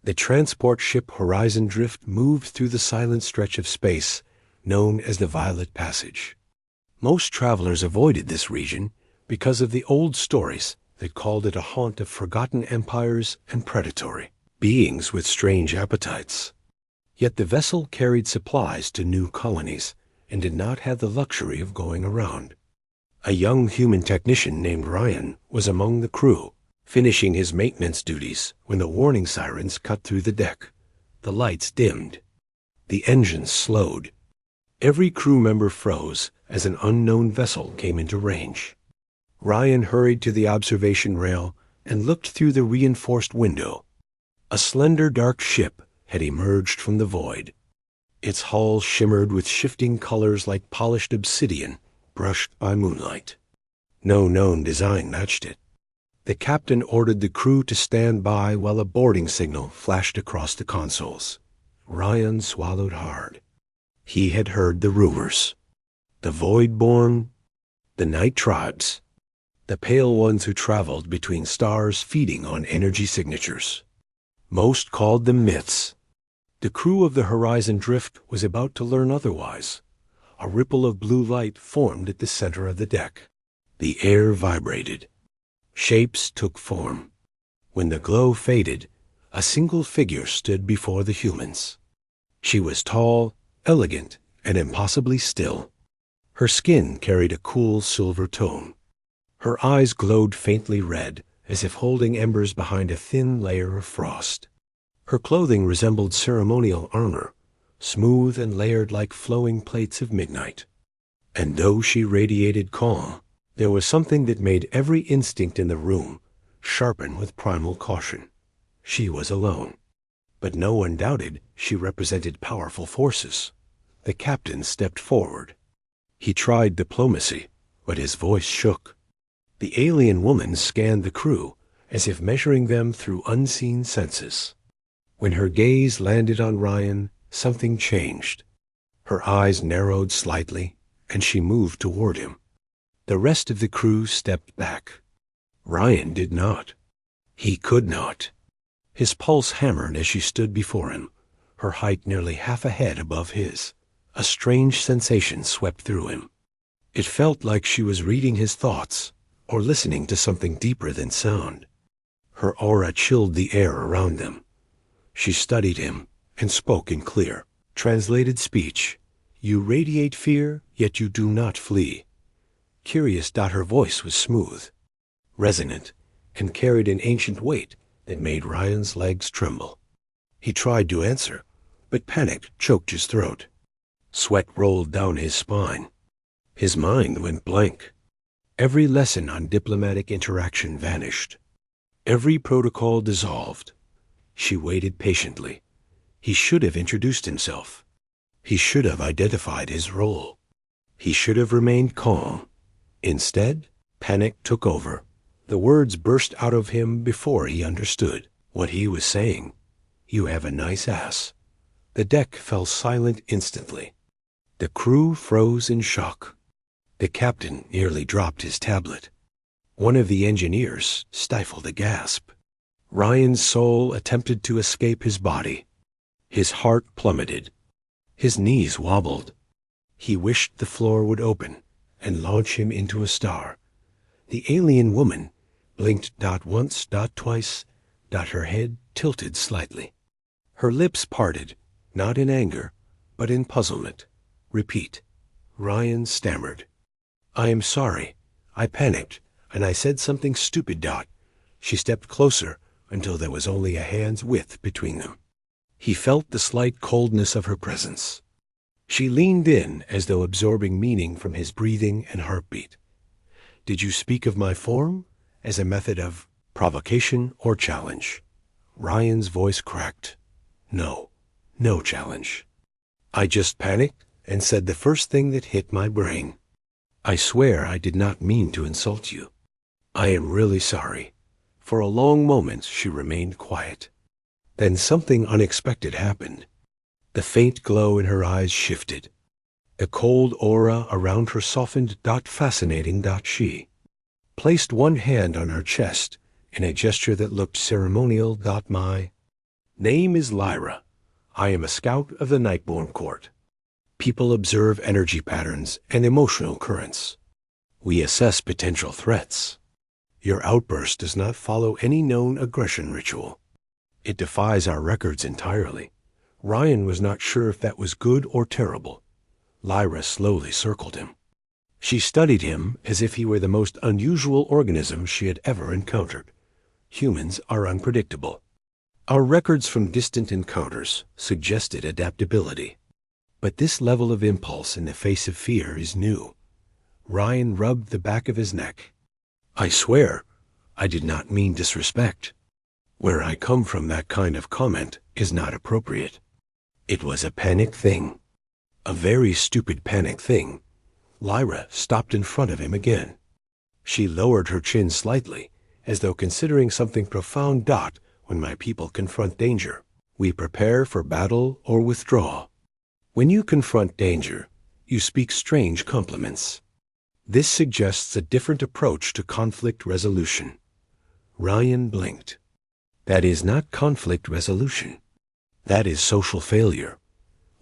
The transport ship Horizon Drift moved through the silent stretch of space known as the Violet Passage. Most travelers avoided this region because of the old stories that called it a haunt of forgotten empires and predatory beings with strange appetites. Yet the vessel carried supplies to new colonies and did not have the luxury of going around. A young human technician named Ryan was among the crew, finishing his maintenance duties when the warning sirens cut through the deck. The lights dimmed. The engines slowed. Every crew member froze as an unknown vessel came into range. Ryan hurried to the observation rail and looked through the reinforced window. A slender dark ship had emerged from the void. Its hull shimmered with shifting colors like polished obsidian brushed by moonlight. No known design matched it. The captain ordered the crew to stand by while a boarding signal flashed across the consoles. Ryan swallowed hard. He had heard the rumors. The Void-born, the Night Tribes, the pale ones who traveled between stars feeding on energy signatures. Most called them myths. The crew of the Horizon Drift was about to learn otherwise. A ripple of blue light formed at the center of the deck. The air vibrated. Shapes took form. When the glow faded, a single figure stood before the humans. She was tall, elegant, and impossibly still. Her skin carried a cool silver tone. Her eyes glowed faintly red, as if holding embers behind a thin layer of frost. Her clothing resembled ceremonial armor, smooth and layered like flowing plates of midnight. And though she radiated calm, there was something that made every instinct in the room sharpen with primal caution. She was alone. But no one doubted she represented powerful forces. The captain stepped forward. He tried diplomacy, but his voice shook. The alien woman scanned the crew, as if measuring them through unseen senses. When her gaze landed on Ryan, something changed. Her eyes narrowed slightly, and she moved toward him. The rest of the crew stepped back. Ryan did not. He could not. His pulse hammered as she stood before him, her height nearly half a head above his. A strange sensation swept through him. It felt like she was reading his thoughts, or listening to something deeper than sound. Her aura chilled the air around them. She studied him and spoke in clear, translated speech. You radiate fear, yet you do not flee. Curious. Her voice was smooth, resonant, and carried an ancient weight that made Ryan's legs tremble. He tried to answer, but panic choked his throat. Sweat rolled down his spine. His mind went blank. Every lesson on diplomatic interaction vanished. Every protocol dissolved. She waited patiently. He should have introduced himself. He should have identified his role. He should have remained calm. Instead, panic took over. The words burst out of him before he understood what he was saying. You have a nice ass. The deck fell silent instantly. The crew froze in shock. The captain nearly dropped his tablet. One of the engineers stifled a gasp. Ryan's soul attempted to escape his body. His heart plummeted. His knees wobbled. He wished the floor would open and launch him into a star. The alien woman blinked once, twice, her head tilted slightly. Her lips parted, not in anger, but in puzzlement. Repeat. Ryan stammered. I am sorry. I panicked, and I said something stupid. She stepped closer until there was only a hand's width between them. He felt the slight coldness of her presence. She leaned in as though absorbing meaning from his breathing and heartbeat. Did you speak of my form as a method of provocation or challenge? Ryan's voice cracked. No challenge. I just panicked and said the first thing that hit my brain. I swear I did not mean to insult you. I am really sorry. For a long moment she remained quiet. Then something unexpected happened. The faint glow in her eyes shifted. A cold aura around her softened. Fascinating. She placed one hand on her chest in a gesture that looked ceremonial. Name is Lyra. I am a scout of the Nightborn Court. People observe energy patterns and emotional currents. We assess potential threats. Your outburst does not follow any known aggression ritual. It defies our records entirely. Ryan was not sure if that was good or terrible. Lyra slowly circled him. She studied him as if he were the most unusual organism she had ever encountered. Humans are unpredictable. Our records from distant encounters suggested adaptability. But this level of impulse in the face of fear is new. Ryan rubbed the back of his neck. I swear, I did not mean disrespect. Where I come from, that kind of comment is not appropriate. It was a panic thing. A very stupid panic thing. Lyra stopped in front of him again. She lowered her chin slightly, as though considering something profound. When my people confront danger, we prepare for battle or withdraw. When you confront danger, you speak strange compliments. This suggests a different approach to conflict resolution. Ryan blinked. That is not conflict resolution. That is social failure.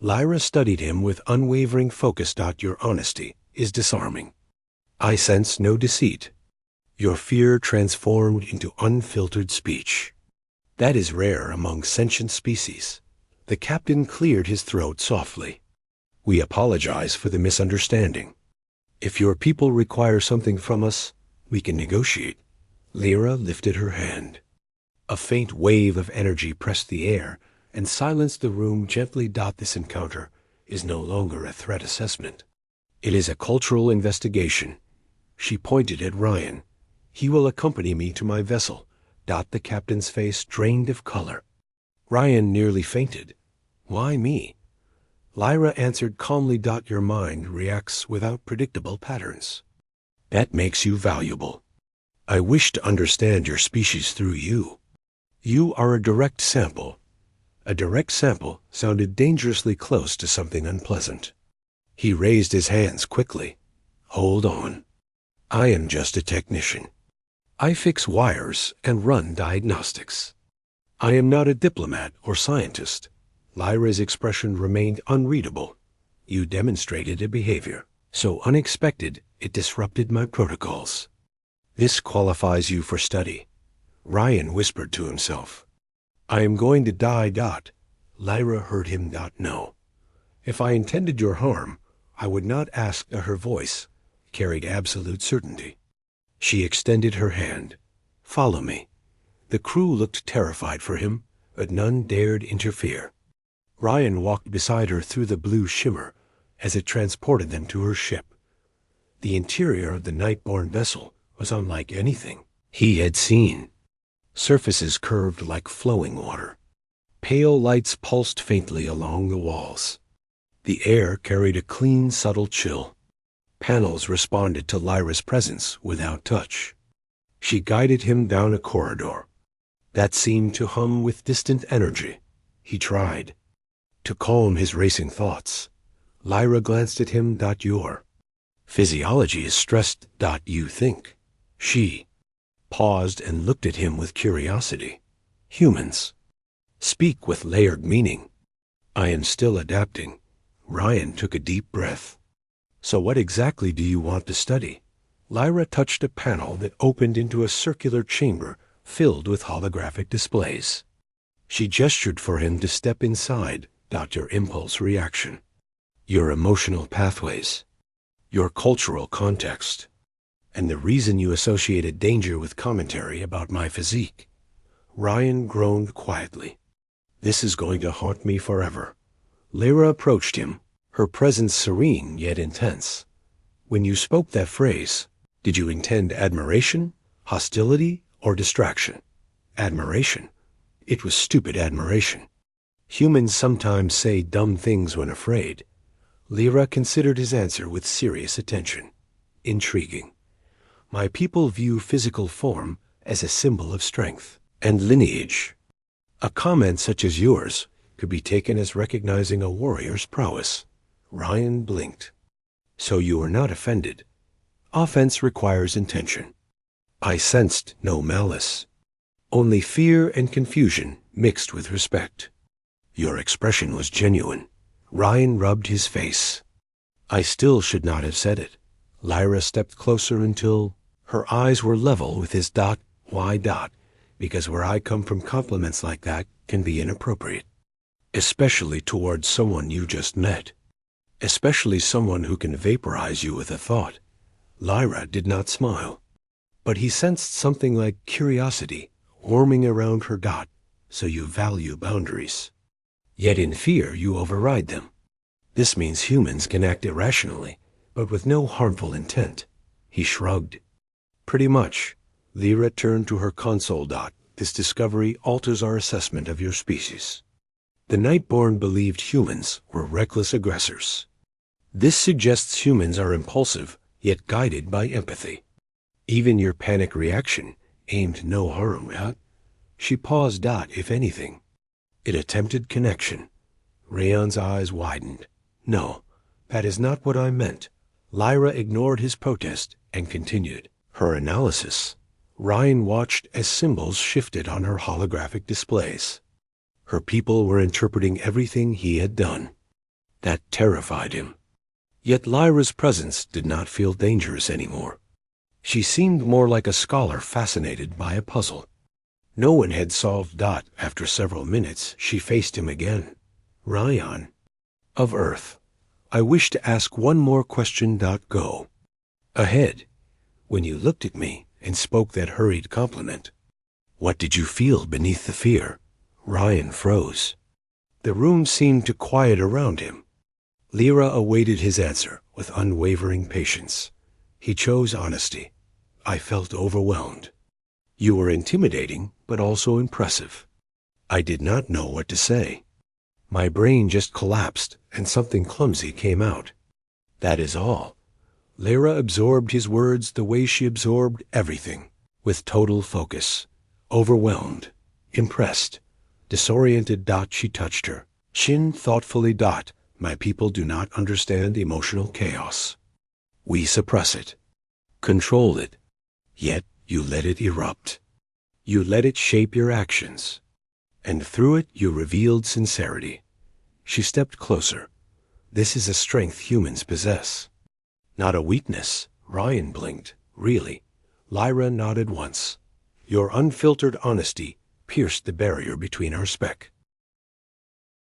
Lyra studied him with unwavering focus. Your honesty is disarming. I sense no deceit. Your fear transformed into unfiltered speech. That is rare among sentient species. The captain cleared his throat softly. We apologize for the misunderstanding. If your people require something from us, we can negotiate. Lyra lifted her hand. A faint wave of energy pressed the air and silenced the room gently. This encounter is no longer a threat assessment. It is a cultural investigation. She pointed at Ryan. He will accompany me to my vessel. The captain's face drained of color. Ryan nearly fainted. Why me? Lyra answered calmly. Your mind reacts without predictable patterns. That makes you valuable. I wish to understand your species through you. You are a direct sample. A direct sample sounded dangerously close to something unpleasant. He raised his hands quickly. Hold on. I am just a technician. I fix wires and run diagnostics. I am not a diplomat or scientist. Lyra's expression remained unreadable. You demonstrated a behavior so unexpected it disrupted my protocols. This qualifies you for study. Ryan whispered to himself. I am going to die. Lyra heard him. No. If I intended your harm, I would not ask. Her voice carried absolute certainty. She extended her hand. Follow me. The crew looked terrified for him, but none dared interfere. Ryan walked beside her through the blue shimmer as it transported them to her ship. The interior of the Nightborn vessel was unlike anything he had seen. Surfaces curved like flowing water. Pale lights pulsed faintly along the walls. The air carried a clean, subtle chill. Panels responded to Lyra's presence without touch. She guided him down a corridor that seemed to hum with distant energy. He tried to calm his racing thoughts. Lyra glanced at him. Your physiology is stressed. You think. She paused and looked at him with curiosity. Humans speak with layered meaning. I am still adapting. Ryan took a deep breath. So what exactly do you want to study? Lyra touched a panel that opened into a circular chamber filled with holographic displays. She gestured for him to step inside. Your impulse reaction, your emotional pathways, your cultural context, and the reason you associated danger with commentary about my physique. Ryan groaned quietly. This is going to haunt me forever. Lyra approached him, her presence serene yet intense. When you spoke that phrase, did you intend admiration, hostility, or distraction? Admiration. It was stupid admiration. Humans sometimes say dumb things when afraid. Lyra considered his answer with serious attention. Intriguing. My people view physical form as a symbol of strength and lineage. A comment such as yours could be taken as recognizing a warrior's prowess. Ryan blinked. So you were not offended. Offense requires intention. I sensed no malice. Only fear and confusion mixed with respect. Your expression was genuine. Ryan rubbed his face. I still should not have said it. Lyra stepped closer until her eyes were level with his dot. Why dot? Because where I come from, compliments like that can be inappropriate. Especially towards someone you just met. Especially someone who can vaporize you with a thought. Lyra did not smile. But he sensed something like curiosity warming around her dot, so you value boundaries. Yet in fear you override them. This means humans can act irrationally, but with no harmful intent. He shrugged. Pretty much. Lyra turned to her console dot. This discovery alters our assessment of your species. The Nightborn believed humans were reckless aggressors. This suggests humans are impulsive, yet guided by empathy. Even your panic reaction aimed no harm at. She paused dot, if anything. It attempted connection. Rayon's eyes widened. No, that is not what I meant. Lyra ignored his protest and continued her analysis. Ryan watched as symbols shifted on her holographic displays. Her people were interpreting everything he had done. That terrified him. Yet Lyra's presence did not feel dangerous anymore. She seemed more like a scholar fascinated by a puzzle. No one had solved dot. After several minutes, she faced him again. Ryan. Of Earth. I wish to ask one more question. Go. Ahead. When you looked at me and spoke that hurried compliment, what did you feel beneath the fear? Ryan froze. The room seemed to quiet around him. Lyra awaited his answer with unwavering patience. He chose honesty. I felt overwhelmed. You were intimidating, but also impressive. I did not know what to say. My brain just collapsed, and something clumsy came out. That is all. Lyra absorbed his words the way she absorbed everything, with total focus. Overwhelmed. Impressed. Disoriented. She touched her chin thoughtfully. My people do not understand emotional chaos. We suppress it. Control it. Yet you let it erupt. You let it shape your actions. And through it you revealed sincerity. She stepped closer. This is a strength humans possess. Not a weakness. Ryan blinked. Really? Lyra nodded once. Your unfiltered honesty pierced the barrier between our spec.